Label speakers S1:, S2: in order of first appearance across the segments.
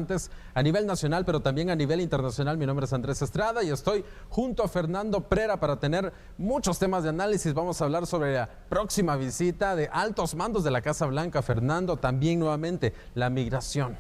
S1: relevantes a nivel nacional, pero también a nivel internacional. Mi nombre es Andrés Estrada y estoy junto a Fernando Prera para tener muchos temas de análisis. Vamos a hablar sobre la próxima visita de altos mandos de la Casa Blanca. Fernando, también nuevamente la migración.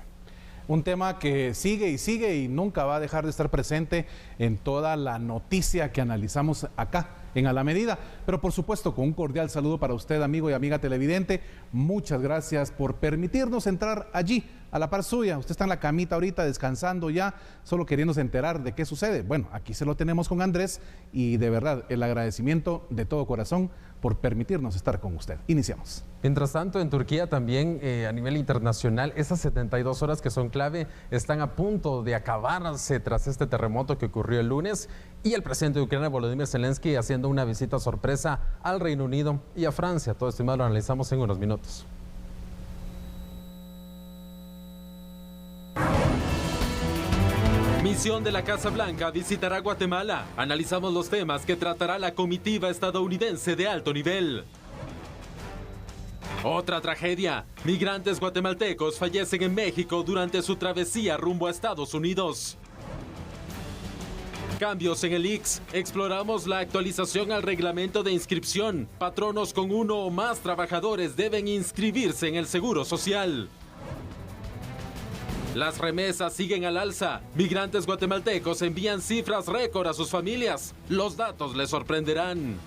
S2: Un tema que sigue y nunca va a dejar de estar presente en toda la noticia que analizamos acá en A la Medida. Pero por supuesto, con un cordial saludo para usted, amigo y amiga televidente. Muchas gracias por permitirnos entrar allí, a la par suya. Usted está en la camita ahorita descansando ya, solo queriéndose enterar de qué sucede. Bueno, aquí se lo tenemos con Andrés y de verdad el agradecimiento de todo corazón por permitirnos estar con usted. Iniciamos.
S1: Mientras tanto, en Turquía también a nivel internacional, esas 72 horas que son clave están a punto de acabarse tras este terremoto que ocurrió el lunes y el presidente de Ucrania, Volodymyr Zelensky, haciendo una visita sorpresa al Reino Unido y a Francia. Todo esto y más lo analizamos en unos minutos.
S3: Misión de la Casa Blanca visitará Guatemala. Analizamos los temas que tratará la comitiva estadounidense de alto nivel. Otra tragedia. Migrantes guatemaltecos fallecen en México durante su travesía rumbo a Estados Unidos. Cambios en el ICS. Exploramos la actualización al reglamento de inscripción. Patronos con uno o más trabajadores deben inscribirse en el Seguro Social. Las remesas siguen al alza. Migrantes guatemaltecos envían cifras récord a sus familias. Los datos les sorprenderán.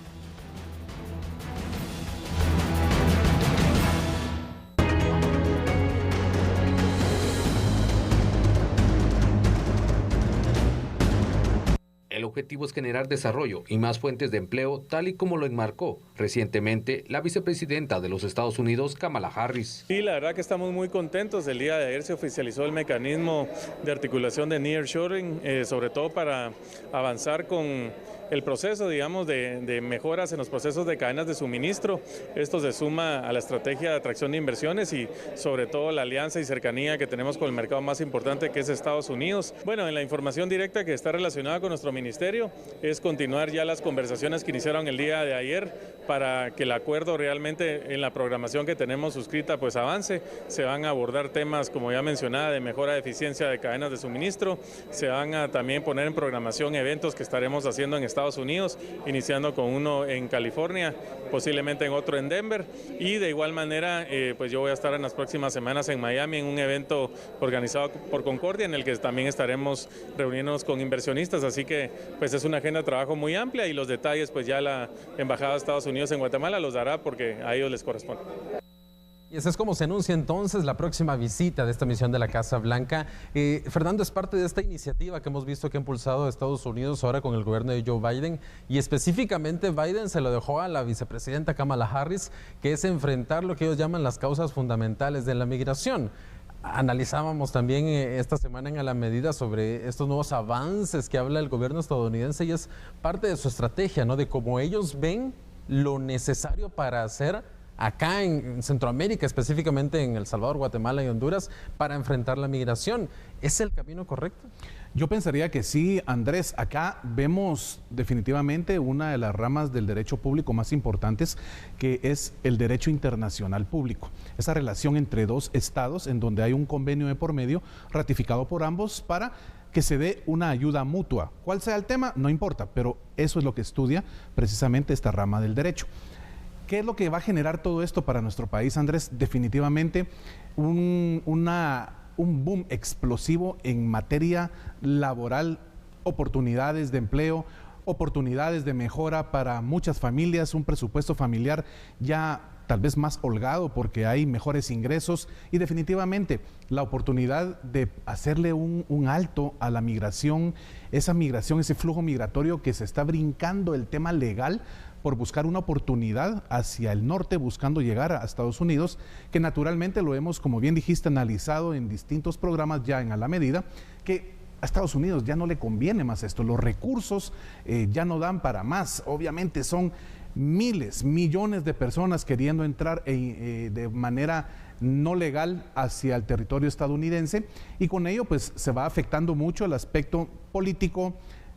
S4: El objetivo es generar desarrollo y más fuentes de empleo, tal y como lo enmarcó recientemente la vicepresidenta de los Estados Unidos, Kamala Harris.
S5: Y la verdad que estamos muy contentos. El día de ayer se oficializó el mecanismo de articulación de nearshoring, sobre todo para avanzar con el proceso, digamos, de mejoras en los procesos de cadenas de suministro. Esto se suma a la estrategia de atracción de inversiones y sobre todo la alianza y cercanía que tenemos con el mercado más importante, que es Estados Unidos. Bueno, en la información directa que está relacionada con nuestro ministerio es continuar ya las conversaciones que iniciaron el día de ayer para que el acuerdo realmente en la programación que tenemos suscrita pues avance. Se van a abordar temas, como ya mencionaba, de mejora de eficiencia de cadenas de suministro. Se van a también poner en programación eventos que estaremos haciendo en Estados Unidos, iniciando con uno en California, posiblemente en otro en Denver, y de igual manera pues yo voy a estar en las próximas semanas en Miami en un evento organizado por Concordia, en el que también estaremos reuniéndonos con inversionistas, así que pues es una agenda de trabajo muy amplia y los detalles pues ya la Embajada de Estados Unidos en Guatemala los dará porque a ellos les corresponde.
S1: Y así es como se anuncia entonces la próxima visita de esta misión de la Casa Blanca. Fernando, es parte de esta iniciativa que hemos visto que ha impulsado Estados Unidos ahora con el gobierno de Joe Biden, y específicamente Biden se lo dejó a la vicepresidenta Kamala Harris, que es enfrentar lo que ellos llaman las causas fundamentales de la migración. Analizábamos también esta semana en A la Medida sobre estos nuevos avances que habla el gobierno estadounidense, y es parte de su estrategia, ¿no? De cómo ellos ven lo necesario para hacer acá en Centroamérica, específicamente en El Salvador, Guatemala y Honduras, para enfrentar la migración. ¿Es el camino correcto?
S2: Yo pensaría que sí, Andrés. Acá vemos definitivamente una de las ramas del derecho público más importantes, que es el derecho internacional público. Esa relación entre dos estados en donde hay un convenio de por medio ratificado por ambos para que se dé una ayuda mutua. ¿Cuál sea el tema? No importa, pero eso es lo que estudia precisamente esta rama del derecho. ¿Qué es lo que va a generar todo esto para nuestro país, Andrés? Definitivamente un boom explosivo en materia laboral, oportunidades de empleo, oportunidades de mejora para muchas familias, un presupuesto familiar ya tal vez más holgado porque hay mejores ingresos y definitivamente la oportunidad de hacerle un alto a la migración, ese flujo migratorio que se está brincando el tema legal por buscar una oportunidad hacia el norte, buscando llegar a Estados Unidos, que naturalmente lo hemos, como bien dijiste, analizado en distintos programas ya en A la Medida, que a Estados Unidos ya no le conviene más esto, los recursos ya no dan para más. Obviamente son miles, millones de personas queriendo entrar de manera no legal hacia el territorio estadounidense, y con ello pues se va afectando mucho el aspecto político,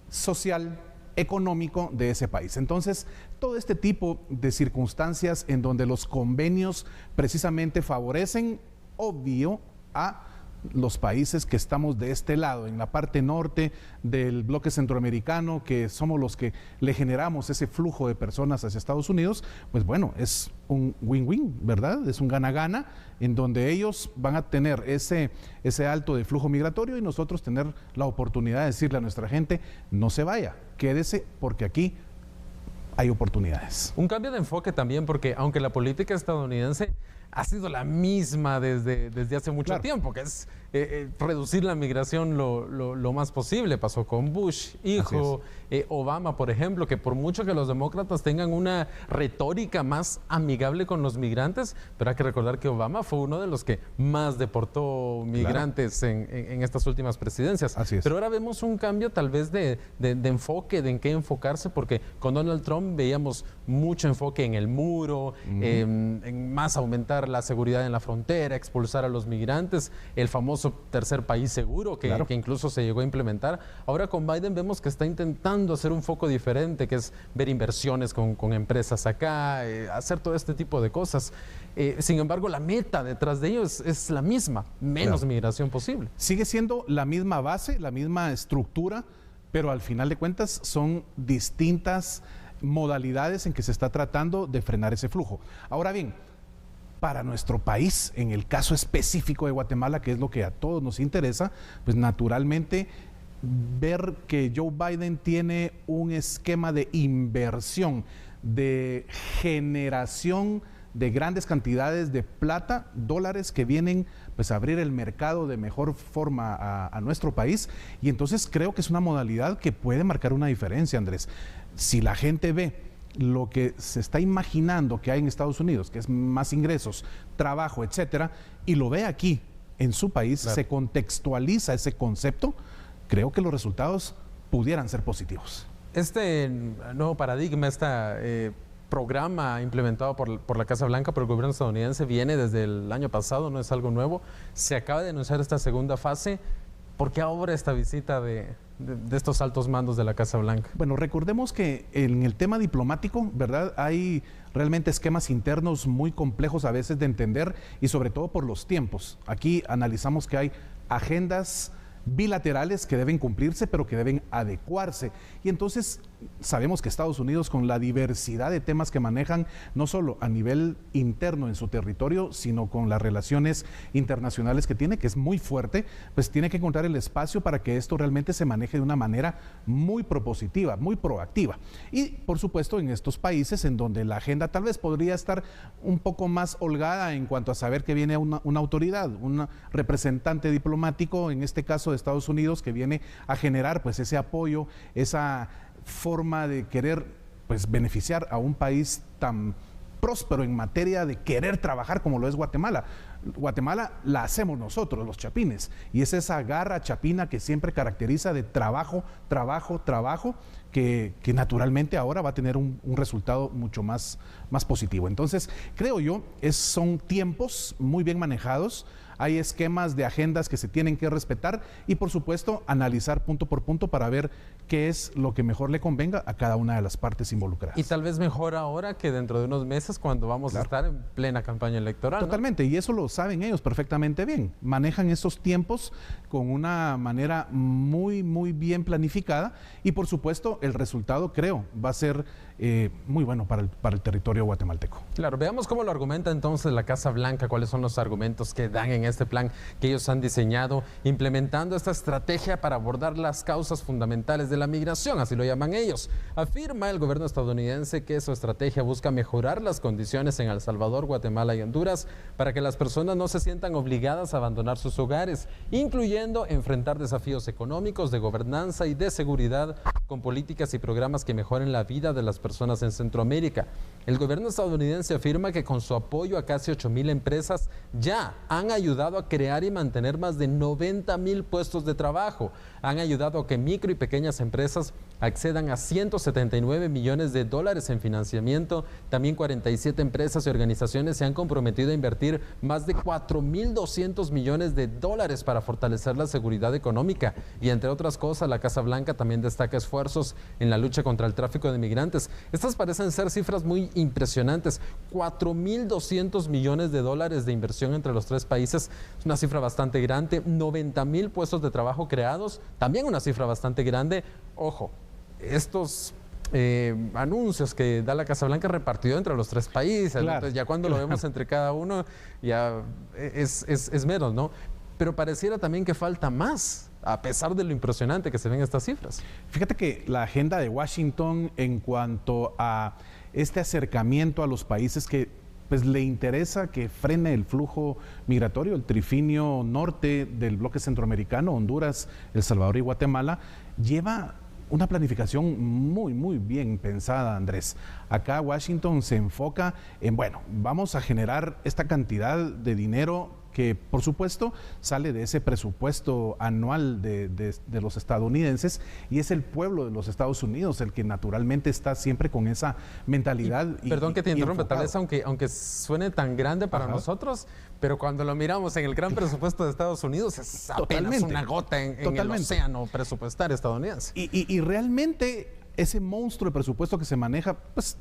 S2: social, económico de ese país. Entonces, todo este tipo de circunstancias en donde los convenios precisamente favorecen, obvio, a los países que estamos de este lado, en la parte norte del bloque centroamericano, que somos los que le generamos ese flujo de personas hacia Estados Unidos, pues bueno, es un win-win, ¿verdad? Es un gana-gana, en donde ellos van a tener ese alto de flujo migratorio y nosotros tener la oportunidad de decirle a nuestra gente, no se vaya, quédese porque aquí hay oportunidades.
S1: Un cambio de enfoque también, porque aunque la política estadounidense ha sido la misma desde hace mucho tiempo, que es reducir la migración lo más posible. Pasó con Bush, hijo, Obama, por ejemplo, que por mucho que los demócratas tengan una retórica más amigable con los migrantes, pero hay que recordar que Obama fue uno de los que más deportó migrantes en estas últimas presidencias.
S2: Así es.
S1: Pero ahora vemos un cambio tal vez de enfoque, de en qué enfocarse, porque con Donald Trump veíamos mucho enfoque en el muro, en más aumentar la seguridad en la frontera, expulsar a los migrantes, el famoso tercer país seguro que incluso se llegó a implementar. Ahora con Biden vemos que está intentando hacer un foco diferente, que es ver inversiones con empresas acá, hacer todo este tipo de cosas. Sin embargo, la meta detrás de ellos es la misma, menos migración posible.
S2: Sigue siendo la misma base, la misma estructura, pero al final de cuentas son distintas modalidades en que se está tratando de frenar ese flujo. Ahora bien, para nuestro país, en el caso específico de Guatemala, que es lo que a todos nos interesa, pues naturalmente ver que Joe Biden tiene un esquema de inversión, de generación de grandes cantidades de plata, dólares que vienen pues a abrir el mercado de mejor forma a nuestro país, y entonces creo que es una modalidad que puede marcar una diferencia, Andrés. Si la gente ve lo que se está imaginando que hay en Estados Unidos, que es más ingresos, trabajo, etcétera, y lo ve aquí en su país, se contextualiza ese concepto, creo que los resultados pudieran ser positivos.
S1: Este nuevo paradigma, este programa implementado por la Casa Blanca, por el gobierno estadounidense, viene desde el año pasado, no es algo nuevo. Se acaba de anunciar esta segunda fase. ¿Por qué ahora esta visita de estos altos mandos de la Casa Blanca?
S2: Bueno, recordemos que en el tema diplomático, ¿verdad? Hay realmente esquemas internos muy complejos a veces de entender, y sobre todo por los tiempos. Aquí analizamos que hay agendas bilaterales que deben cumplirse, pero que deben adecuarse. Y entonces sabemos que Estados Unidos, con la diversidad de temas que manejan, no solo a nivel interno en su territorio, sino con las relaciones internacionales que tiene, que es muy fuerte, pues tiene que encontrar el espacio para que esto realmente se maneje de una manera muy propositiva, muy proactiva. Y por supuesto en estos países en donde la agenda tal vez podría estar un poco más holgada en cuanto a saber que viene una autoridad, un representante diplomático, en este caso de Estados Unidos, que viene a generar pues ese apoyo, esa forma de querer pues beneficiar a un país tan próspero en materia de querer trabajar como lo es Guatemala. Guatemala la hacemos nosotros, los chapines, y es esa garra chapina que siempre caracteriza de trabajo, trabajo, trabajo, que naturalmente ahora va a tener un resultado mucho más positivo. Entonces, creo yo, son tiempos muy bien manejados. Hay esquemas de agendas que se tienen que respetar y, por supuesto, analizar punto por punto para ver qué es lo que mejor le convenga a cada una de las partes involucradas.
S1: Y tal vez mejor ahora que dentro de unos meses, cuando vamos a estar en plena campaña electoral.
S2: Totalmente, ¿no? Y eso lo saben ellos perfectamente bien. Manejan esos tiempos con una manera muy, muy bien planificada y, por supuesto, el resultado, creo, va a ser muy bueno para el territorio guatemalteco.
S1: Claro, veamos cómo lo argumenta entonces la Casa Blanca, cuáles son los argumentos que dan en este plan que ellos han diseñado, implementando esta estrategia para abordar las causas fundamentales de la migración, así lo llaman ellos. Afirma el gobierno estadounidense que su estrategia busca mejorar las condiciones en El Salvador, Guatemala y Honduras para que las personas no se sientan obligadas a abandonar sus hogares, incluyendo enfrentar desafíos económicos, de gobernanza y de seguridad con políticas y programas que mejoren la vida de las personas en Centroamérica. El gobierno estadounidense afirma que con su apoyo a casi 8,000 empresas ya han ayudado a crear y mantener más de 90,000 puestos de trabajo. Han ayudado a que micro y pequeñas empresas accedan a 179 millones de dólares en financiamiento. También 47 empresas y organizaciones se han comprometido a invertir más de 4.200 millones de dólares para fortalecer la seguridad económica. Y entre otras cosas, la Casa Blanca también destaca esfuerzos en la lucha contra el tráfico de migrantes. Estas parecen ser cifras muy impresionantes. 4.200 millones de dólares de inversión entre los tres países, es una cifra bastante grande. 90,000 puestos de trabajo creados, también una cifra bastante grande. Ojo, estos anuncios que da la Casa Blanca repartido entre los tres países,
S2: claro,
S1: entonces ya cuando lo vemos entre cada uno ya es menos, ¿no? Pero pareciera también que falta más, a pesar de lo impresionante que se ven estas cifras.
S2: Fíjate que la agenda de Washington en cuanto a este acercamiento a los países que pues le interesa que frene el flujo migratorio, el trifinio norte del bloque centroamericano, Honduras, El Salvador y Guatemala, lleva una planificación muy bien pensada, Andrés. Acá Washington se enfoca en, bueno, vamos a generar esta cantidad de dinero que, por supuesto, sale de ese presupuesto anual de los estadounidenses, y es el pueblo de los Estados Unidos el que naturalmente está siempre con esa mentalidad.
S1: Perdón que te interrumpa, tal vez aunque suene tan grande para nosotros, pero cuando lo miramos en el gran presupuesto de Estados Unidos es apenas una gota en el océano presupuestario estadounidense.
S2: Y realmente ese monstruo de presupuesto que se maneja, pues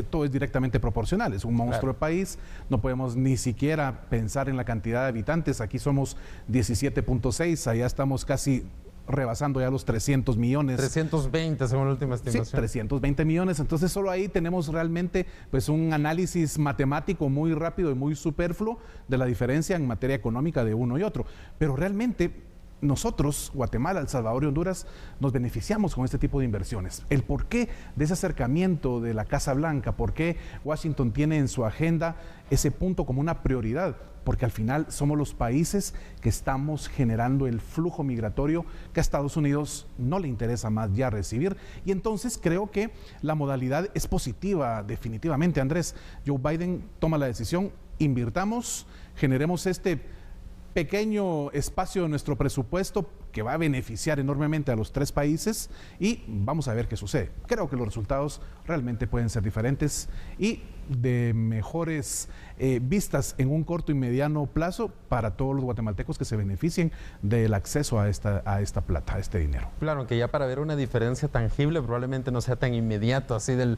S2: todo es directamente proporcional, es un monstruo de país, no podemos ni siquiera pensar en la cantidad de habitantes, aquí somos 17.6, allá estamos casi rebasando ya los 300 millones.
S1: 320 según la última estimación.
S2: Sí, 320 millones, entonces solo ahí tenemos realmente pues un análisis matemático muy rápido y muy superfluo de la diferencia en materia económica de uno y otro, pero realmente nosotros, Guatemala, El Salvador y Honduras, nos beneficiamos con este tipo de inversiones. El porqué de ese acercamiento de la Casa Blanca, por qué Washington tiene en su agenda ese punto como una prioridad, porque al final somos los países que estamos generando el flujo migratorio que a Estados Unidos no le interesa más ya recibir, y entonces creo que la modalidad es positiva definitivamente, Andrés. Joe Biden toma la decisión, invirtamos, generemos este pequeño espacio de nuestro presupuesto que va a beneficiar enormemente a los tres países, y vamos a ver qué sucede. Creo que los resultados realmente pueden ser diferentes y de mejores vistas en un corto y mediano plazo para todos los guatemaltecos que se beneficien del acceso a esta plata, a este dinero.
S1: Claro, que ya para ver una diferencia tangible probablemente no sea tan inmediato, así del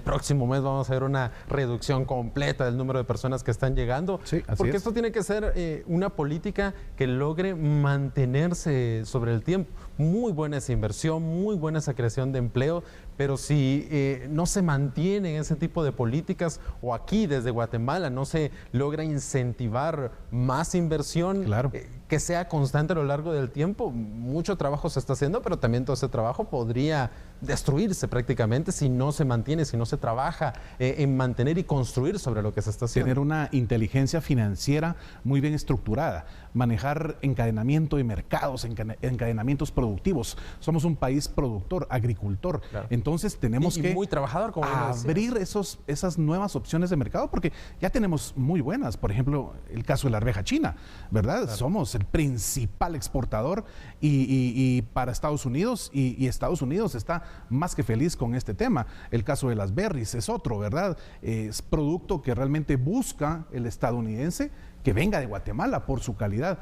S1: próximo mes vamos a ver una reducción completa del número de personas que están llegando,
S2: sí,
S1: porque esto tiene que ser una política que logre mantenerse sobre el tiempo. Muy buena esa inversión, muy buena esa creación de empleo, pero si no se mantienen ese tipo de políticas, o aquí desde Guatemala no se logra incentivar más inversión,
S2: claro,
S1: que sea constante a lo largo del tiempo, mucho trabajo se está haciendo, pero también todo ese trabajo podría destruirse prácticamente si no se mantiene, si no se trabaja en mantener y construir sobre lo que se está haciendo.
S2: Tener una inteligencia financiera muy bien estructurada, manejar encadenamiento de mercados, encadenamientos productivos. Somos un país productor, agricultor, claro. Entonces tenemos que
S1: muy trabajador, como
S2: abrir esas nuevas opciones de mercado, porque ya tenemos muy buenas. Por ejemplo, el caso de la arveja china, ¿verdad? Claro. Somos el principal exportador y para Estados Unidos, y Estados Unidos está más que feliz con este tema. El caso de las berries es otro, ¿verdad? Es producto que realmente busca el estadounidense que venga de Guatemala por su calidad,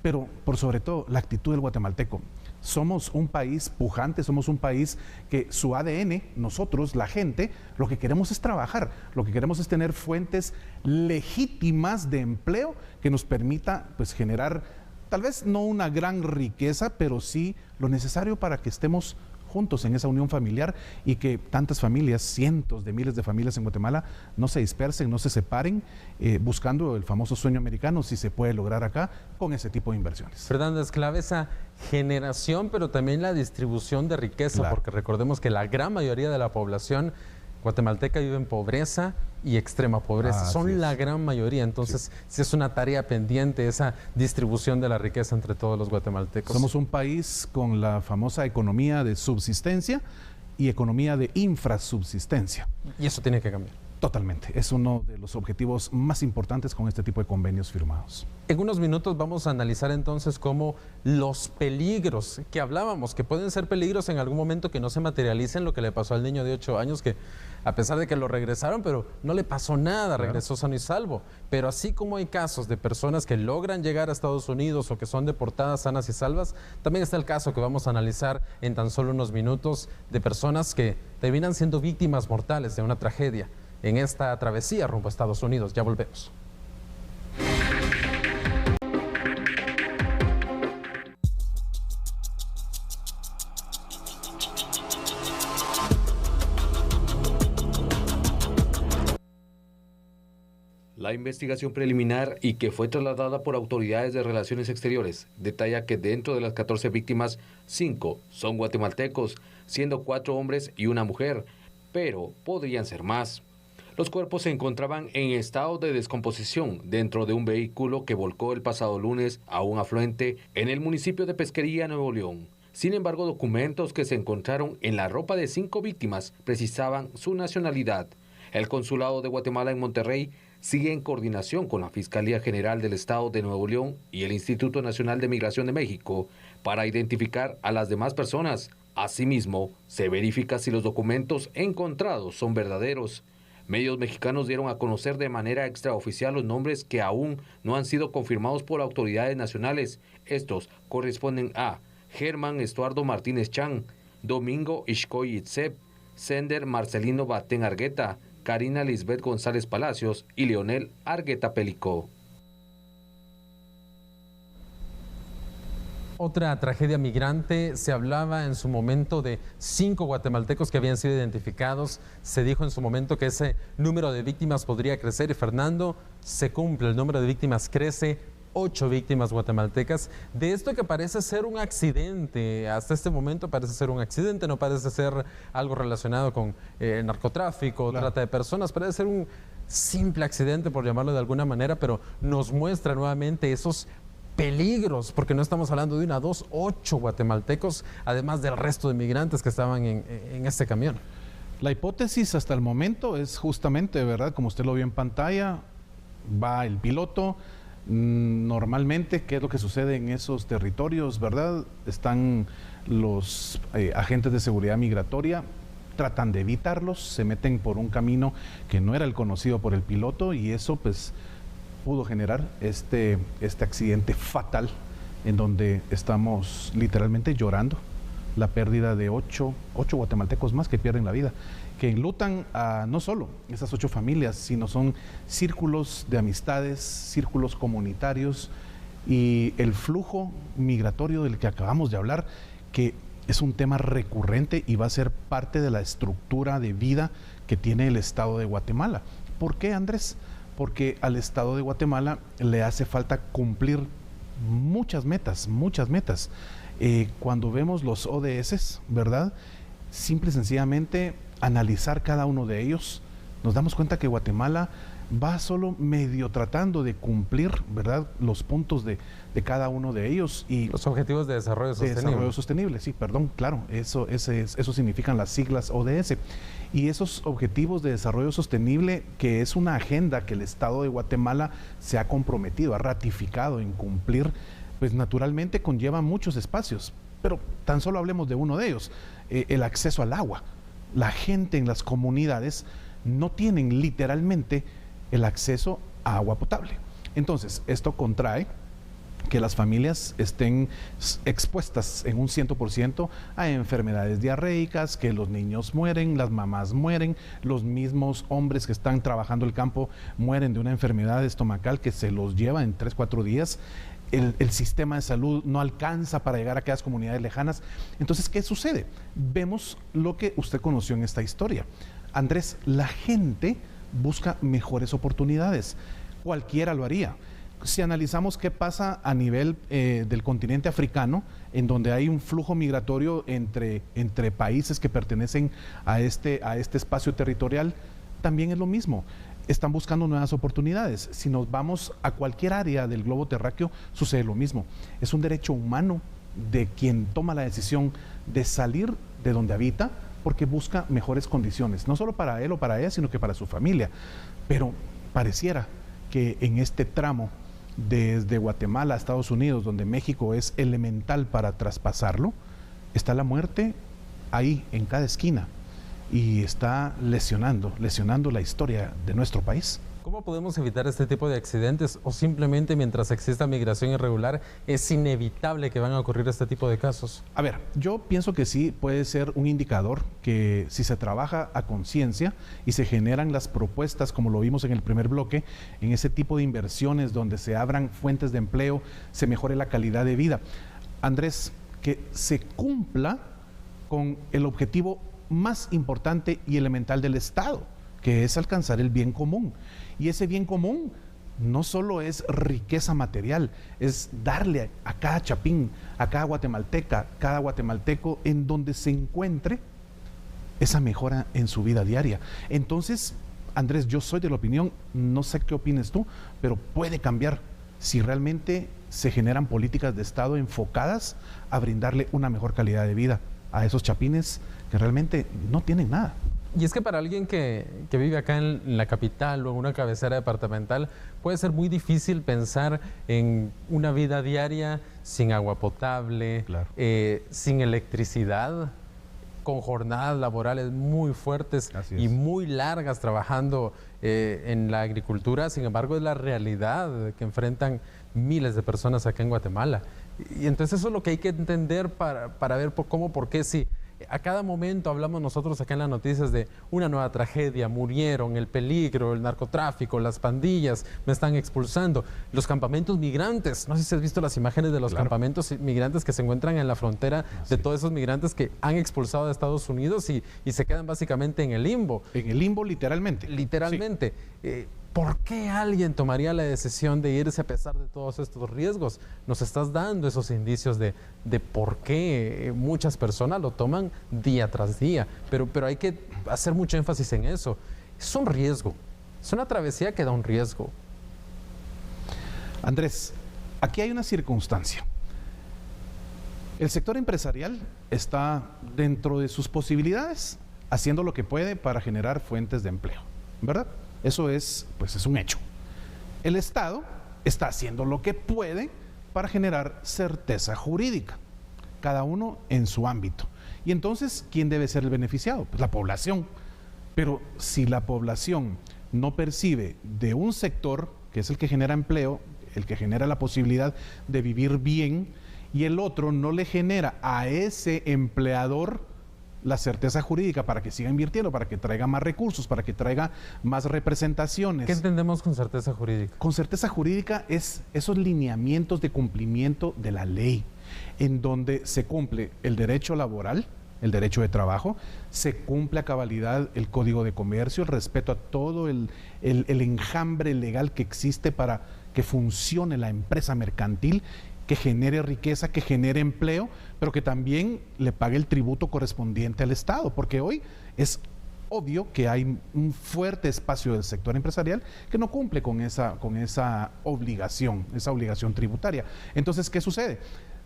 S2: pero por sobre todo la actitud del guatemalteco. Somos un país pujante, somos un país que su ADN, nosotros, la gente, lo que queremos es trabajar, lo que queremos es tener fuentes legítimas de empleo que nos permita pues generar, tal vez no una gran riqueza, pero sí lo necesario para que estemos juntos en esa unión familiar y que tantas familias, cientos de miles de familias en Guatemala no se dispersen, no se separen, buscando el famoso sueño americano, si se puede lograr acá con ese tipo de inversiones.
S1: Fernando, es clave esa generación, pero también la distribución de riqueza, claro, porque recordemos que la gran mayoría de la población guatemalteca vive en pobreza y extrema pobreza. Son la gran mayoría, entonces sí es una tarea pendiente esa distribución de la riqueza entre todos los guatemaltecos.
S2: Somos un país con la famosa economía de subsistencia y economía de infrasubsistencia.
S1: Y eso tiene que cambiar.
S2: Totalmente, es uno de los objetivos más importantes con este tipo de convenios firmados.
S1: En unos minutos vamos a analizar entonces cómo los peligros que hablábamos, que pueden ser peligros en algún momento que no se materialicen, lo que le pasó al niño de 8 años, que a pesar de que lo regresaron, pero no le pasó nada, regresó sano y salvo. Pero así como hay casos de personas que logran llegar a Estados Unidos o que son deportadas sanas y salvas, también está el caso que vamos a analizar en tan solo unos minutos de personas que terminan siendo víctimas mortales de una tragedia en esta travesía rumbo a Estados Unidos. Ya volvemos.
S4: La investigación preliminar y que fue trasladada por autoridades de Relaciones Exteriores detalla que dentro de las 14 víctimas, 5 son guatemaltecos, siendo 4 hombres y una mujer, pero podrían ser más. Los cuerpos se encontraban en estado de descomposición dentro de un vehículo que volcó el pasado lunes a un afluente en el municipio de Pesquería, Nuevo León. Sin embargo, documentos que se encontraron en la ropa de 5 víctimas precisaban su nacionalidad. El Consulado de Guatemala en Monterrey sigue en coordinación con la Fiscalía General del Estado de Nuevo León y el Instituto Nacional de Migración de México para identificar a las demás personas. Asimismo, se verifica si los documentos encontrados son verdaderos. Medios mexicanos dieron a conocer de manera extraoficial los nombres que aún no han sido confirmados por autoridades nacionales. Estos corresponden a Germán Estuardo Martínez Chan, Domingo Ixcoy Itzep, Sender Marcelino Batén Argueta, Karina Lisbeth González Palacios y Leonel Argueta Pelicó.
S1: Otra tragedia migrante, se hablaba en su momento de 5 guatemaltecos que habían sido identificados, se dijo en su momento que ese número de víctimas podría crecer y Fernando, se cumple, el número de víctimas crece, 8 víctimas guatemaltecas, de esto que parece ser un accidente, hasta este momento parece ser un accidente, no parece ser algo relacionado con narcotráfico, claro, trata de personas, parece ser un simple accidente por llamarlo de alguna manera, pero nos muestra nuevamente esos peligros, porque no estamos hablando de 1, 2, 8 guatemaltecos, además del resto de migrantes que estaban en este camión.
S2: La hipótesis hasta el momento es justamente, ¿verdad? Como usted lo vio en pantalla, va el piloto. Normalmente, ¿qué es lo que sucede en esos territorios, verdad? Están los agentes de seguridad migratoria, tratan de evitarlos, se meten por un camino que no era el conocido por el piloto y eso pues pudo generar este accidente fatal en donde estamos literalmente llorando la pérdida de 8 guatemaltecos más que pierden la vida, que enlutan a no solo esas 8 familias, sino son círculos de amistades, círculos comunitarios y el flujo migratorio del que acabamos de hablar, que es un tema recurrente y va a ser parte de la estructura de vida que tiene el Estado de Guatemala. ¿Por qué, Andrés? Porque al Estado de Guatemala le hace falta cumplir muchas metas. Cuando vemos los ODS, ¿verdad? Simple y sencillamente analizar cada uno de ellos, nos damos cuenta que Guatemala va solo medio tratando de cumplir, ¿verdad?, los puntos de cada uno de ellos. Y
S1: los objetivos de desarrollo sostenible.
S2: Desarrollo sostenible, sí, perdón, claro, eso significan las siglas ODS. Y esos objetivos de desarrollo sostenible, que es una agenda que el Estado de Guatemala se ha comprometido, ha ratificado en cumplir, pues naturalmente conlleva muchos espacios. Pero tan solo hablemos de uno de ellos, el acceso al agua. La gente en las comunidades no tienen literalmente el acceso a agua potable. Entonces, esto contrae que las familias estén expuestas en un 100% a enfermedades diarreicas, que los niños mueren, las mamás mueren, los mismos hombres que están trabajando el campo mueren de una enfermedad estomacal que se los lleva en 3-4 días. El sistema de salud no alcanza para llegar a aquellas comunidades lejanas. Entonces, ¿qué sucede? Vemos lo que usted conoció en esta historia. Andrés, la gente busca mejores oportunidades. Cualquiera lo haría. Si analizamos qué pasa a nivel del continente africano, en donde hay un flujo migratorio entre países que pertenecen a este espacio territorial, también es lo mismo. Están buscando nuevas oportunidades. Si nos vamos a cualquier área del globo terráqueo, sucede lo mismo. Es un derecho humano de quien toma la decisión de salir de donde habita, porque busca mejores condiciones, no solo para él o para ella, sino que para su familia. Pero pareciera que en este tramo desde Guatemala a Estados Unidos, donde México es elemental para traspasarlo, está la muerte ahí en cada esquina y está lesionando la historia de nuestro país.
S1: ¿Cómo podemos evitar este tipo de accidentes? ¿O simplemente mientras exista migración irregular es inevitable que van a ocurrir este tipo de casos?
S2: A ver, yo pienso que sí puede ser un indicador que si se trabaja a conciencia y se generan las propuestas, como lo vimos en el primer bloque, en ese tipo de inversiones donde se abran fuentes de empleo, se mejore la calidad de vida. Andrés, que se cumpla con el objetivo más importante y elemental del Estado, que es alcanzar el bien común. Y ese bien común no solo es riqueza material, es darle a cada chapín, a cada guatemalteca, cada guatemalteco en donde se encuentre esa mejora en su vida diaria. Entonces, Andrés, yo soy de la opinión, no sé qué opines tú, pero puede cambiar si realmente se generan políticas de Estado enfocadas a brindarle una mejor calidad de vida a esos chapines que realmente no tienen nada.
S1: Y es que para alguien que vive acá en la capital o en una cabecera departamental, puede ser muy difícil pensar en una vida diaria sin agua potable,
S2: Claro.
S1: Sin electricidad, con jornadas laborales muy fuertes y muy largas trabajando en la agricultura. Sin embargo, es la realidad que enfrentan miles de personas acá en Guatemala. Y entonces eso es lo que hay que entender para ver por qué sí. A cada momento hablamos nosotros acá en las noticias de una nueva tragedia, murieron, el peligro, el narcotráfico, las pandillas, me están expulsando. Los campamentos migrantes, no sé si has visto las imágenes de los campamentos migrantes que se encuentran en la frontera, de todos esos migrantes que han expulsado de Estados Unidos y se quedan básicamente en el limbo.
S2: En el limbo literalmente.
S1: Literalmente. Sí. ¿Por qué alguien tomaría la decisión de irse a pesar de todos estos riesgos? Nos estás dando esos indicios de por qué muchas personas lo toman día tras día. Pero hay que hacer mucho énfasis en eso. Es un riesgo. Es una travesía que da un riesgo.
S2: Andrés, aquí hay una circunstancia. El sector empresarial está dentro de sus posibilidades haciendo lo que puede para generar fuentes de empleo, ¿verdad? Eso es un hecho. El Estado está haciendo lo que puede para generar certeza jurídica, cada uno en su ámbito. Y entonces, ¿quién debe ser el beneficiado? Pues la población. Pero si la población no percibe de un sector, que es el que genera empleo, el que genera la posibilidad de vivir bien, y el otro no le genera a ese empleador la certeza jurídica para que siga invirtiendo, para que traiga más recursos, para que traiga más representaciones.
S1: ¿Qué entendemos con certeza jurídica?
S2: Con certeza jurídica es esos lineamientos de cumplimiento de la ley, en donde se cumple el derecho laboral, el derecho de trabajo, se cumple a cabalidad el Código de Comercio, el respeto a todo el enjambre legal que existe para que funcione la empresa mercantil, que genere riqueza, que genere empleo, pero que también le pague el tributo correspondiente al Estado, porque hoy es obvio que hay un fuerte espacio del sector empresarial que no cumple con esa obligación tributaria. Entonces, ¿qué sucede?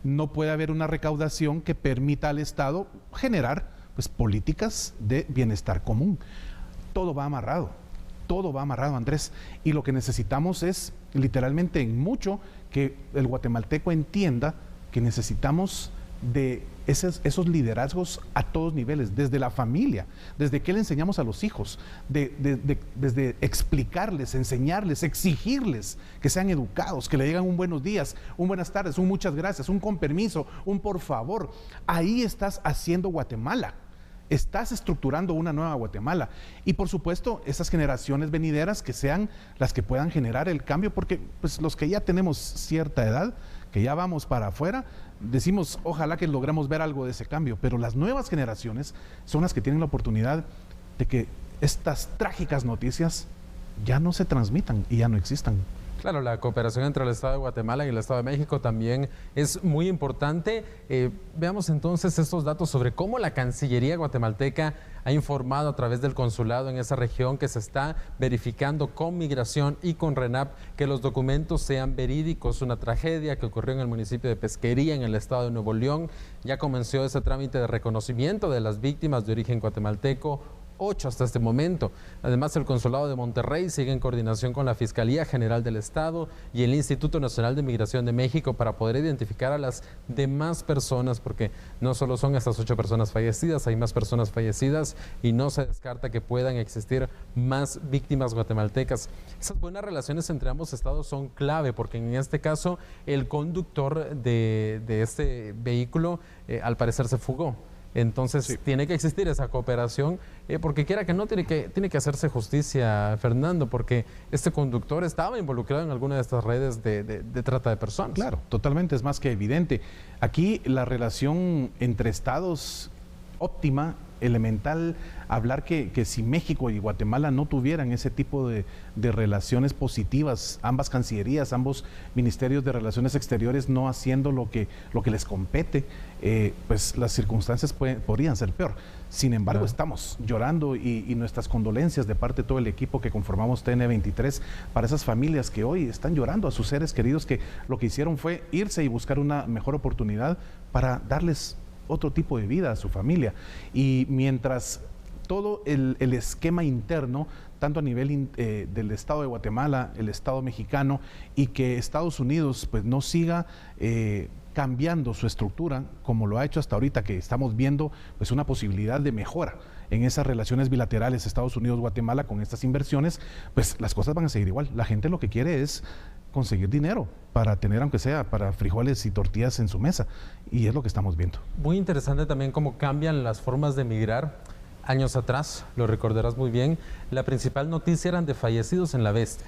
S2: No puede haber una recaudación que permita al Estado generar políticas de bienestar común. Todo va amarrado, Andrés, y lo que necesitamos es literalmente en mucho que el guatemalteco entienda que necesitamos de esos liderazgos a todos niveles, desde la familia, desde qué le enseñamos a los hijos, desde explicarles, enseñarles, exigirles que sean educados, que le digan un buenos días, un buenas tardes, un muchas gracias, un con permiso, un por favor. Ahí estás haciendo Guatemala. Estás estructurando una nueva Guatemala y por supuesto esas generaciones venideras que sean las que puedan generar el cambio, porque los que ya tenemos cierta edad, que ya vamos para afuera, decimos ojalá que logremos ver algo de ese cambio, pero las nuevas generaciones son las que tienen la oportunidad de que estas trágicas noticias ya no se transmitan y ya no existan.
S1: Claro, la cooperación entre el Estado de Guatemala y el Estado de México también es muy importante. Veamos entonces estos datos sobre cómo la Cancillería guatemalteca ha informado a través del consulado en esa región que se está verificando con Migración y con RENAP que los documentos sean verídicos. Una tragedia que ocurrió en el municipio de Pesquería, en el estado de Nuevo León. Ya comenzó ese trámite de reconocimiento de las víctimas de origen guatemalteco. 8 hasta este momento. Además, el Consulado de Monterrey sigue en coordinación con la Fiscalía General del Estado y el Instituto Nacional de Migración de México para poder identificar a las demás personas, porque no solo son estas 8 personas fallecidas, hay más personas fallecidas y no se descarta que puedan existir más víctimas guatemaltecas. Esas buenas relaciones entre ambos estados son clave, porque en este caso el conductor de este vehículo al parecer se fugó. Entonces sí, tiene que existir esa cooperación, porque quiera que no, tiene que hacerse justicia, Fernando, porque este conductor estaba involucrado en alguna de estas redes de trata de personas.
S2: Claro, totalmente, es más que evidente. Aquí la relación entre estados óptima, elemental, hablar que si México y Guatemala no tuvieran ese tipo de relaciones positivas, ambas cancillerías, ambos ministerios de relaciones exteriores no haciendo lo que les compete, pues las circunstancias podrían ser peor. Sin embargo, claro, estamos llorando y nuestras condolencias de parte de todo el equipo que conformamos TN23 para esas familias que hoy están llorando a sus seres queridos, que lo que hicieron fue irse y buscar una mejor oportunidad para darles otro tipo de vida a su familia. Y mientras todo el esquema interno, tanto a nivel del Estado de Guatemala, el Estado mexicano, y que Estados Unidos pues no siga cambiando su estructura como lo ha hecho hasta ahorita, que estamos viendo pues una posibilidad de mejora en esas relaciones bilaterales Estados Unidos-Guatemala con estas inversiones, pues las cosas van a seguir igual. La gente lo que quiere es conseguir dinero para tener, aunque sea para frijoles y tortillas en su mesa, y es lo que estamos viendo.
S1: Muy interesante también cómo cambian las formas de migrar. Años atrás, lo recordarás muy bien, la principal noticia eran de fallecidos en la Bestia.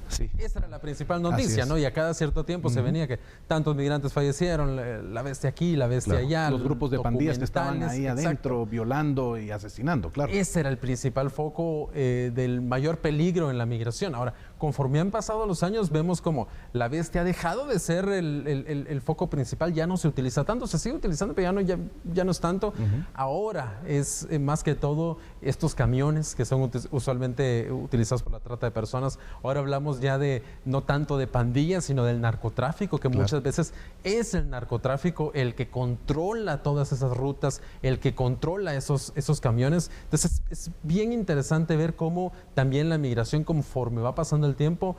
S1: Sí. Esa era la principal noticia, ¿no? Y a cada cierto tiempo se venía que tantos migrantes fallecieron, la bestia aquí, la bestia allá.
S2: Los grupos de pandillas que estaban ahí adentro, violando y asesinando, claro.
S1: Ese era el principal foco del mayor peligro en la migración. Ahora, conforme han pasado los años, vemos como la bestia ha dejado de ser el foco principal, ya no se utiliza tanto, se sigue utilizando, pero ya no es tanto. Ahora es más que todo estos camiones que son usualmente utilizados por la trata de personas. Ahora hablamos ya de no tanto de pandillas, sino del narcotráfico, que muchas veces es el narcotráfico el que controla todas esas rutas, el que controla esos camiones. Entonces es bien interesante ver cómo también la migración, conforme va pasando el tiempo,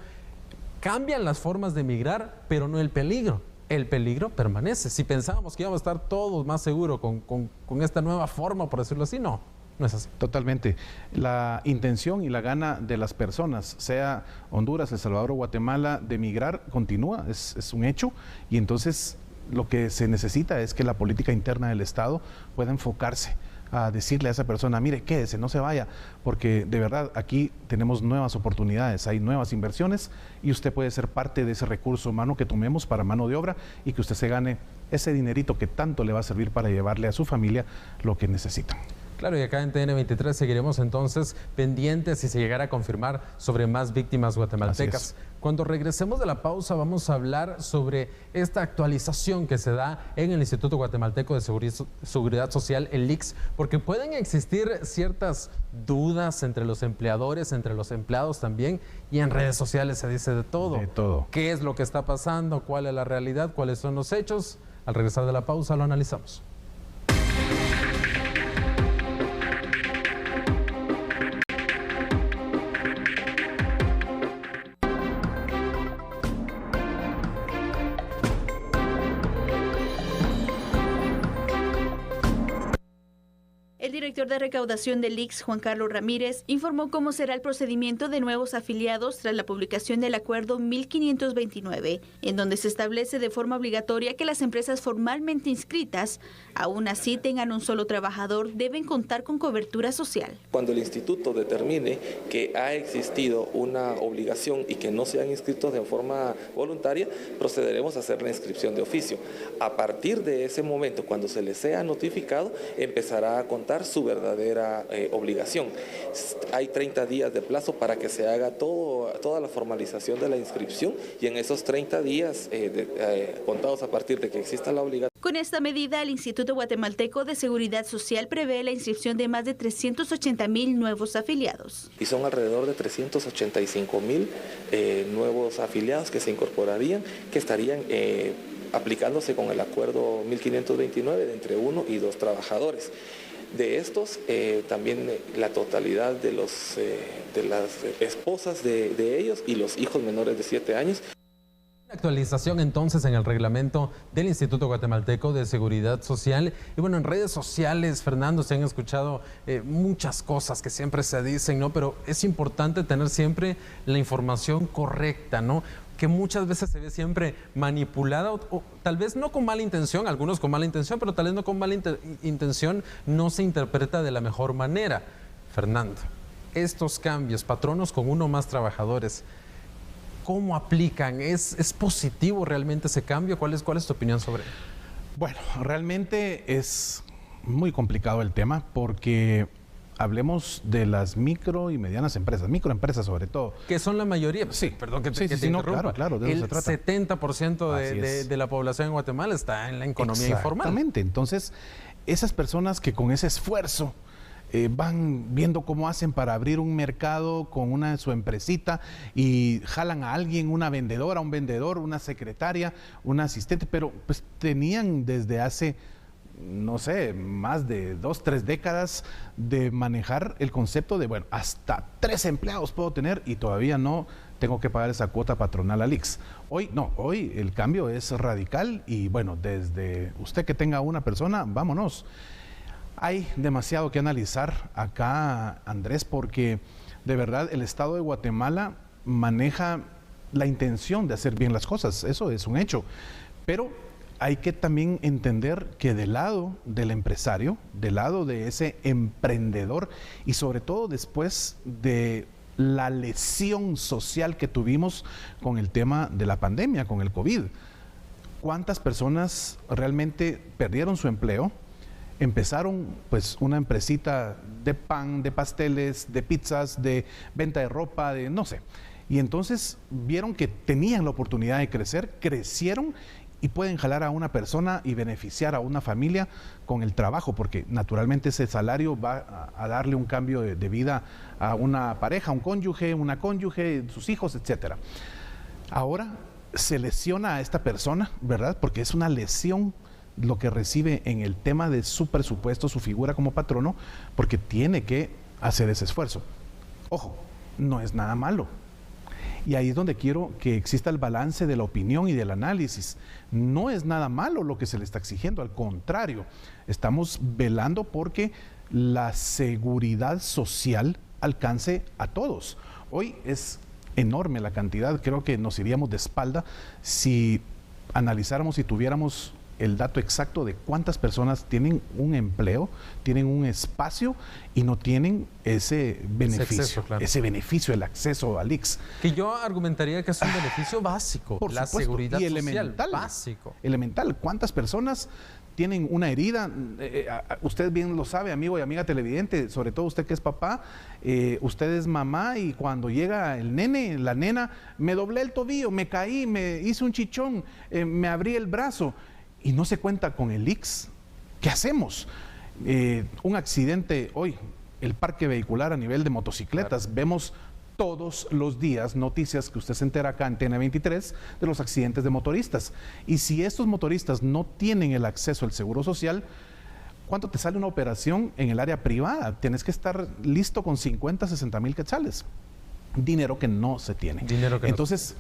S1: cambian las formas de migrar, pero no el peligro. El peligro permanece. Si pensábamos que íbamos a estar todos más seguros con esta nueva forma, por decirlo así, no es así.
S2: Totalmente. La intención y la gana de las personas, sea Honduras, El Salvador o Guatemala, de migrar, continúa, es un hecho, y entonces lo que se necesita es que la política interna del Estado pueda enfocarse a decirle a esa persona, mire, quédese, no se vaya, porque de verdad aquí tenemos nuevas oportunidades, hay nuevas inversiones y usted puede ser parte de ese recurso humano que tomemos para mano de obra y que usted se gane ese dinerito que tanto le va a servir para llevarle a su familia lo que necesitan.
S1: Claro, y acá en TN23 seguiremos entonces pendientes si se llegara a confirmar sobre más víctimas guatemaltecas. Cuando regresemos de la pausa vamos a hablar sobre esta actualización que se da en el Instituto Guatemalteco de Seguridad Social, el IGSS, porque pueden existir ciertas dudas entre los empleadores, entre los empleados también, y en redes sociales se dice de todo.
S2: De todo.
S1: ¿Qué es lo que está pasando? ¿Cuál es la realidad? ¿Cuáles son los hechos? Al regresar de la pausa lo analizamos.
S6: El director de recaudación del IGSS, Juan Carlos Ramírez, informó cómo será el procedimiento de nuevos afiliados tras la publicación del Acuerdo 1529, en donde se establece de forma obligatoria que las empresas formalmente inscritas, aún así tengan un solo trabajador, deben contar con cobertura social.
S7: Cuando el instituto determine que ha existido una obligación y que no se han inscrito de forma voluntaria, procederemos a hacer la inscripción de oficio. A partir de ese momento, cuando se les sea notificado, empezará a contar su su verdadera obligación. Hay 30 días de plazo para que se haga toda la formalización de la inscripción y en esos 30 días contados a partir de que exista la obligación.
S6: Con esta medida, el Instituto Guatemalteco de Seguridad Social prevé la inscripción de más de 380,000 nuevos afiliados.
S7: Y son alrededor de 385,000 nuevos afiliados que se incorporarían, que estarían aplicándose con el acuerdo 1529 de entre 1 y 2 trabajadores. De estos, también la totalidad de las esposas de ellos y los hijos menores de 7 años.
S1: Actualización entonces en el reglamento del Instituto Guatemalteco de Seguridad Social. Y bueno, en redes sociales, Fernando, se han escuchado muchas cosas que siempre se dicen, ¿no? Pero es importante tener siempre la información correcta, ¿no? Que muchas veces se ve siempre manipulada o tal vez no con mala intención, algunos con mala intención, pero tal vez no con mala intención, no se interpreta de la mejor manera. Fernando, estos cambios, patronos con 1 o más trabajadores, ¿cómo aplican? ¿Es positivo realmente ese cambio? ¿Cuál es tu opinión sobre él?
S2: Bueno, realmente es muy complicado el tema porque hablemos de las micro y medianas empresas, microempresas sobre todo.
S1: Que son la mayoría.
S2: Sí,
S1: perdón que te
S2: interrumpa.
S1: No,
S2: claro, de eso se trata.
S1: El 70% de la población en Guatemala está en la economía informal.
S2: Exactamente. Entonces, esas personas que con ese esfuerzo van viendo cómo hacen para abrir un mercado con su empresita y jalan a alguien, una vendedora, un vendedor, una secretaria, una asistente, pero pues tenían desde hace, no sé, más de 2, 3 décadas de manejar el concepto de, bueno, hasta 3 empleados puedo tener y todavía no tengo que pagar esa cuota patronal al IX. Hoy no, hoy el cambio es radical y bueno, desde usted que tenga una persona, vámonos. Hay demasiado que analizar acá, Andrés, porque de verdad el Estado de Guatemala maneja la intención de hacer bien las cosas, eso es un hecho, pero hay que también entender que del lado del empresario, del lado de ese emprendedor y sobre todo después de la lesión social que tuvimos con el tema de la pandemia, con el COVID, ¿cuántas personas realmente perdieron su empleo? Empezaron pues una empresita de pan, de pasteles, de pizzas, de venta de ropa, de no sé. Y entonces vieron que tenían la oportunidad de crecer, crecieron y pueden jalar a una persona y beneficiar a una familia con el trabajo, porque naturalmente ese salario va a darle un cambio de vida a una pareja, un cónyuge, una cónyuge, sus hijos, etcétera. Ahora se lesiona a esta persona, ¿verdad? Porque es una lesión lo que recibe en el tema de su presupuesto, su figura como patrono, porque tiene que hacer ese esfuerzo. Ojo, no es nada malo. Y ahí es donde quiero que exista el balance de la opinión y del análisis. No es nada malo lo que se le está exigiendo, al contrario, estamos velando porque la seguridad social alcance a todos. Hoy es enorme la cantidad, creo que nos iríamos de espalda si analizáramos y tuviéramos el dato exacto de cuántas personas tienen un empleo, tienen un espacio y no tienen ese beneficio,
S1: acceso, claro.
S2: Ese beneficio, el acceso al IX.
S1: Que yo argumentaría que es un beneficio básico,
S2: por
S1: la
S2: supuesto,
S1: seguridad
S2: y
S1: social,
S2: elemental,
S1: básico.
S2: Elemental. ¿Cuántas personas tienen una herida? Usted bien lo sabe, amigo y amiga televidente, sobre todo usted que es papá, usted es mamá y cuando llega el nene, la nena, me doblé el tobillo, me caí, me hice un chichón, me abrí el brazo. Y no se cuenta con el IX, ¿qué hacemos? Un accidente hoy, el parque vehicular a nivel de motocicletas, claro. Vemos todos los días noticias que usted se entera acá en TN23 de los accidentes de motoristas. Y si estos motoristas no tienen el acceso al seguro social, ¿cuánto te sale una operación en el área privada? Tienes que estar listo con 50, 60 mil quetzales. Dinero que no se tiene. Entonces,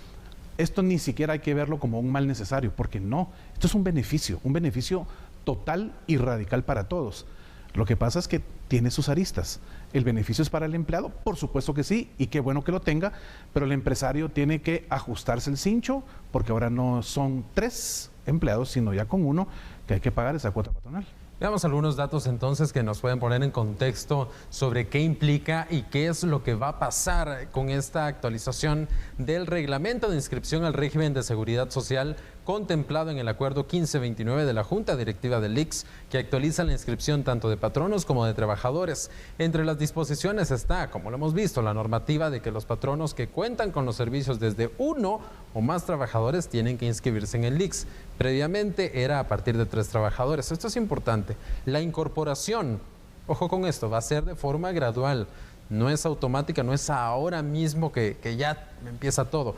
S2: esto ni siquiera hay que verlo como un mal necesario, porque no, esto es un beneficio total y radical para todos. Lo que pasa es que tiene sus aristas. ¿El beneficio es para el empleado? Por supuesto que sí, y qué bueno que lo tenga, pero el empresario tiene que ajustarse el cincho, porque ahora no son 3 empleados, sino ya con 1 que hay que pagar esa cuota patronal.
S1: Veamos algunos datos entonces que nos pueden poner en contexto sobre qué implica y qué es lo que va a pasar con esta actualización del reglamento de inscripción al régimen de seguridad social contemplado en el acuerdo 1529 de la Junta Directiva del ICS, que actualiza la inscripción tanto de patronos como de trabajadores. Entre las disposiciones está, como lo hemos visto, la normativa de que los patronos que cuentan con los servicios desde 1 o más trabajadores tienen que inscribirse en el ICS. Previamente era a partir de 3 trabajadores. Esto es importante. La incorporación, ojo con esto, va a ser de forma gradual. No es automática, no es ahora mismo que ya empieza todo.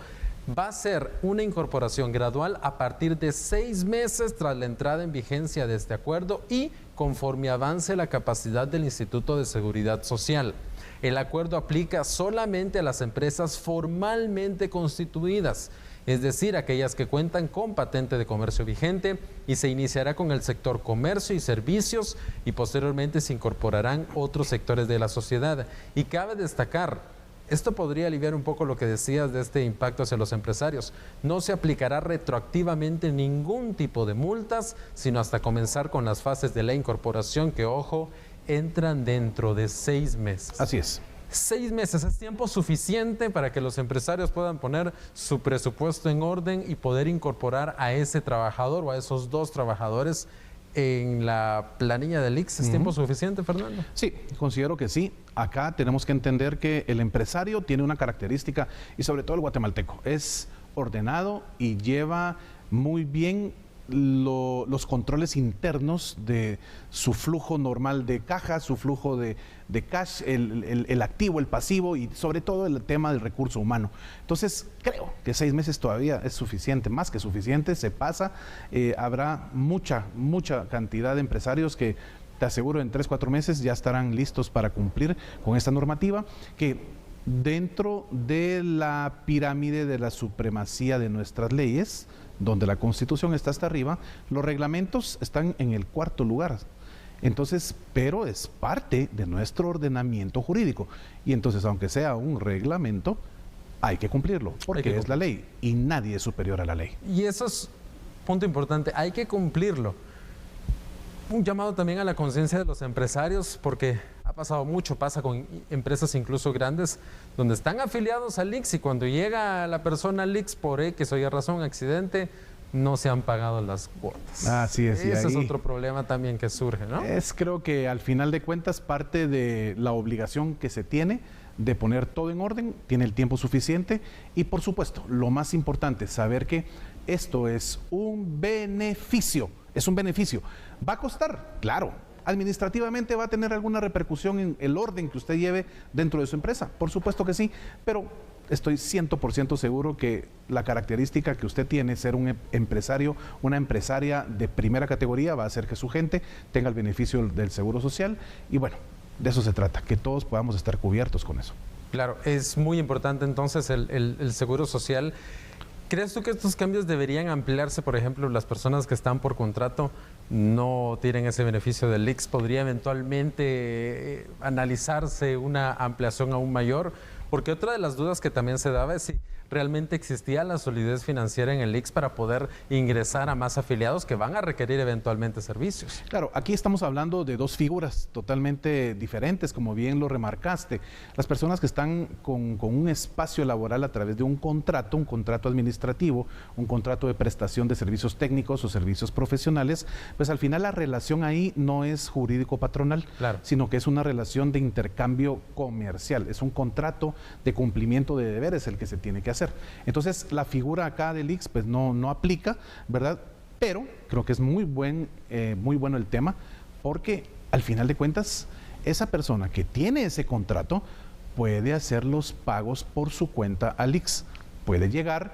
S1: Va a ser una incorporación gradual a partir de 6 meses tras la entrada en vigencia de este acuerdo y conforme avance la capacidad del Instituto de Seguridad Social. El acuerdo aplica solamente a las empresas formalmente constituidas, es decir, aquellas que cuentan con patente de comercio vigente, y se iniciará con el sector comercio y servicios y posteriormente se incorporarán otros sectores de la sociedad. Y cabe destacar, esto podría aliviar un poco lo que decías de este impacto hacia los empresarios. No se aplicará retroactivamente ningún tipo de multas, sino hasta comenzar con las fases de la incorporación que, ojo, entran dentro de 6 meses.
S2: Así es.
S1: 6 meses es tiempo suficiente para que los empresarios puedan poner su presupuesto en orden y poder incorporar a ese trabajador o a esos 2 trabajadores en la planilla del ICS. ¿Es tiempo suficiente, Fernando?
S2: Sí, considero que sí. Acá tenemos que entender que el empresario tiene una característica, y sobre todo el guatemalteco, es ordenado y lleva muy bien los controles internos de su flujo normal de caja, su flujo de cash, el activo, el pasivo y sobre todo el tema del recurso humano. Entonces, creo que 6 meses todavía es suficiente, más que suficiente, se pasa. Habrá mucha cantidad de empresarios que, te aseguro, en 3-4 meses ya estarán listos para cumplir con esta normativa que, dentro de la pirámide de la supremacía de nuestras leyes, donde la Constitución está hasta arriba, los reglamentos están en el 4º lugar. Entonces, pero es parte de nuestro ordenamiento jurídico. Y entonces, aunque sea un reglamento, hay que cumplirlo, porque es la ley y nadie es superior a la ley.
S1: Y eso es punto importante, hay que cumplirlo. Un llamado también a la conciencia de los empresarios, porque ha pasado mucho, pasa con empresas incluso grandes, donde están afiliados al ICS y cuando llega la persona al ICS por X o Y razón, accidente, no se han pagado las cuotas.
S2: Así es.
S1: Ese es otro problema también que surge, ¿no?
S2: Creo que al final de cuentas parte de la obligación que se tiene de poner todo en orden, tiene el tiempo suficiente y, por supuesto, lo más importante, saber que esto es un beneficio. Es un beneficio. ¿Va a costar? Claro. ¿Administrativamente va a tener alguna repercusión en el orden que usted lleve dentro de su empresa? Por supuesto que sí, pero estoy 100% seguro que la característica que usted tiene, ser un empresario, una empresaria de primera categoría, va a hacer que su gente tenga el beneficio del seguro social y bueno, de eso se trata, que todos podamos estar cubiertos con eso.
S1: Claro, es muy importante entonces el seguro social. ¿Crees tú que estos cambios deberían ampliarse? Por ejemplo, las personas que están por contrato no tienen ese beneficio del ICS. ¿Podría eventualmente analizarse una ampliación aún mayor? Porque otra de las dudas que también se daba es si realmente existía la solidez financiera en el ICS para poder ingresar a más afiliados que van a requerir eventualmente servicios.
S2: Claro, aquí estamos hablando de 2 figuras totalmente diferentes, como bien lo remarcaste. Las personas que están con un espacio laboral a través de un contrato administrativo, un contrato de prestación de servicios técnicos o servicios profesionales, pues al final la relación ahí no es jurídico-patronal,
S1: claro,
S2: sino que es una relación de intercambio comercial, es un contrato de cumplimiento de deberes el que se tiene que hacer. Entonces, la figura acá del ICS pues no aplica, ¿verdad? Pero creo que es muy bueno el tema, porque al final de cuentas, esa persona que tiene ese contrato puede hacer los pagos por su cuenta al ICS. Puede llegar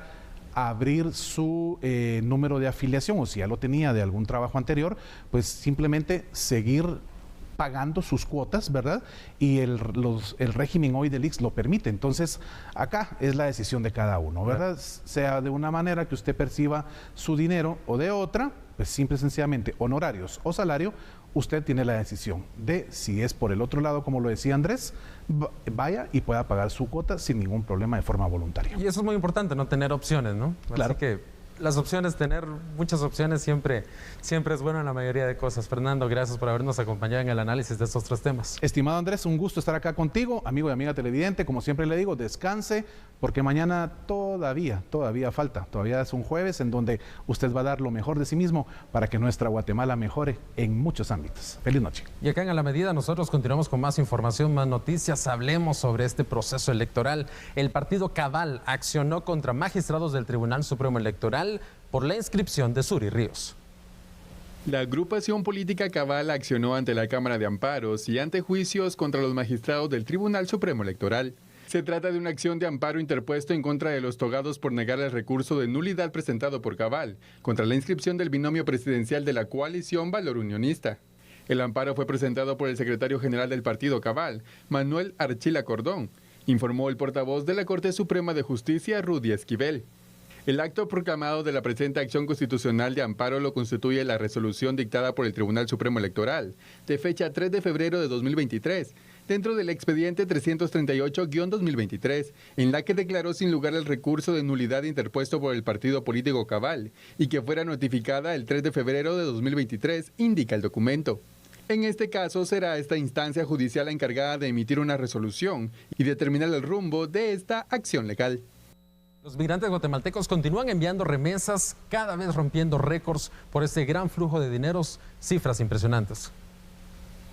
S2: a abrir su número de afiliación, o si ya lo tenía de algún trabajo anterior, pues simplemente seguir pagando sus cuotas, ¿verdad? Y el régimen hoy del ICS lo permite. Entonces, acá es la decisión de cada uno, ¿verdad? Sea de una manera que usted perciba su dinero o de otra, pues simple y sencillamente, honorarios o salario, usted tiene la decisión de si es por el otro lado, como lo decía Andrés, vaya y pueda pagar su cuota sin ningún problema de forma voluntaria.
S1: Y eso es muy importante, no tener opciones, ¿no?
S2: Claro.
S1: Así que las opciones, tener muchas opciones siempre es bueno en la mayoría de cosas. Fernando, gracias por habernos acompañado en el análisis de estos 3 temas.
S2: Estimado Andrés, un gusto estar acá contigo, amigo y amiga televidente. Como siempre le digo, descanse, porque mañana todavía falta. Todavía es un jueves en donde usted va a dar lo mejor de sí mismo para que nuestra Guatemala mejore en muchos ámbitos. Feliz noche.
S1: Y acá en A la Medida nosotros continuamos con más información, más noticias. Hablemos sobre este proceso electoral. El partido Cabal accionó contra magistrados del Tribunal Supremo Electoral por la inscripción de Suri Ríos.
S8: La agrupación política Cabal accionó ante la Cámara de Amparos y ante juicios contra los magistrados del Tribunal Supremo Electoral. Se trata de una acción de amparo interpuesto en contra de los togados por negar el recurso de nulidad presentado por Cabal contra la inscripción del binomio presidencial de la coalición Valor Unionista. El amparo fue presentado por el secretario general del partido Cabal, Manuel Archila Cordón, informó el portavoz de la Corte Suprema de Justicia, Rudy Esquivel. El acto proclamado de la presente acción constitucional de amparo lo constituye la resolución dictada por el Tribunal Supremo Electoral, de fecha 3 de febrero de 2023, dentro del expediente 338-2023, en la que declaró sin lugar el recurso de nulidad interpuesto por el partido político Cabal y que fuera notificada el 3 de febrero de 2023, indica el documento. En este caso, será esta instancia judicial la encargada de emitir una resolución y determinar el rumbo de esta acción legal.
S1: Los migrantes guatemaltecos continúan enviando remesas, cada vez rompiendo récords por este gran flujo de dineros, cifras impresionantes.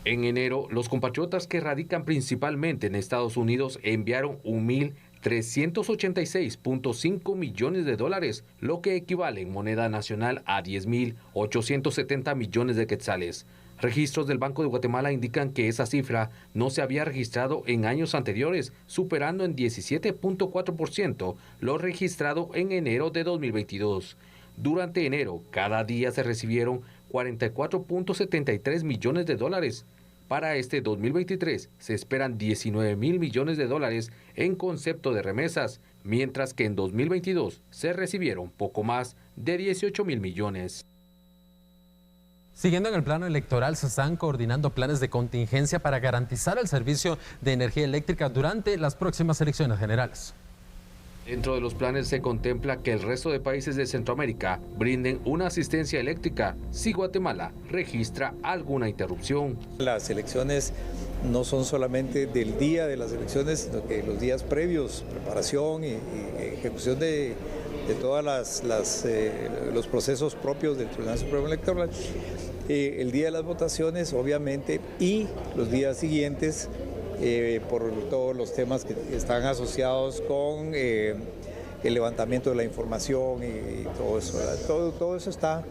S4: En enero, los compatriotas que radican principalmente en Estados Unidos enviaron 1.386.5 millones de dólares, lo que equivale en moneda nacional a 10.870 millones de quetzales. Registros del Banco de Guatemala indican que esa cifra no se había registrado en años anteriores, superando en 17.4% lo registrado en enero de 2022. Durante enero, cada día se recibieron 44.73 millones de dólares. Para este 2023 se esperan 19.000 millones de dólares en concepto de remesas, mientras que en 2022 se recibieron poco más de 18.000 millones.
S1: Siguiendo en el plano electoral, se están coordinando planes de contingencia para garantizar el servicio de energía eléctrica durante las próximas elecciones generales.
S4: Dentro de los planes se contempla que el resto de países de Centroamérica brinden una asistencia eléctrica si Guatemala registra alguna interrupción.
S9: Las elecciones no son solamente del día de las elecciones, sino que los días previos, preparación y ejecución de todos los procesos propios del Tribunal Supremo Electoral. El día de las votaciones, obviamente, y los días siguientes, por todos los temas que están asociados con el levantamiento de la información y todo eso. Todo eso está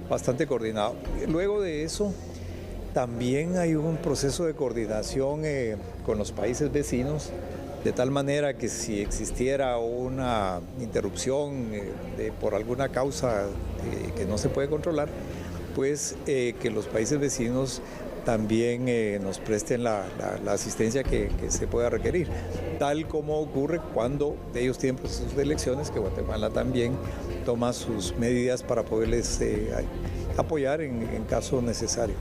S9: bastante coordinado. Luego de eso, también hay un proceso de coordinación con los países vecinos, de tal manera que si existiera una interrupción por alguna causa que no se puede controlar, pues que los países vecinos también nos presten la asistencia que se pueda requerir, tal como ocurre cuando ellos tienen procesos de elecciones, que Guatemala también toma sus medidas para poderles apoyar en caso necesario.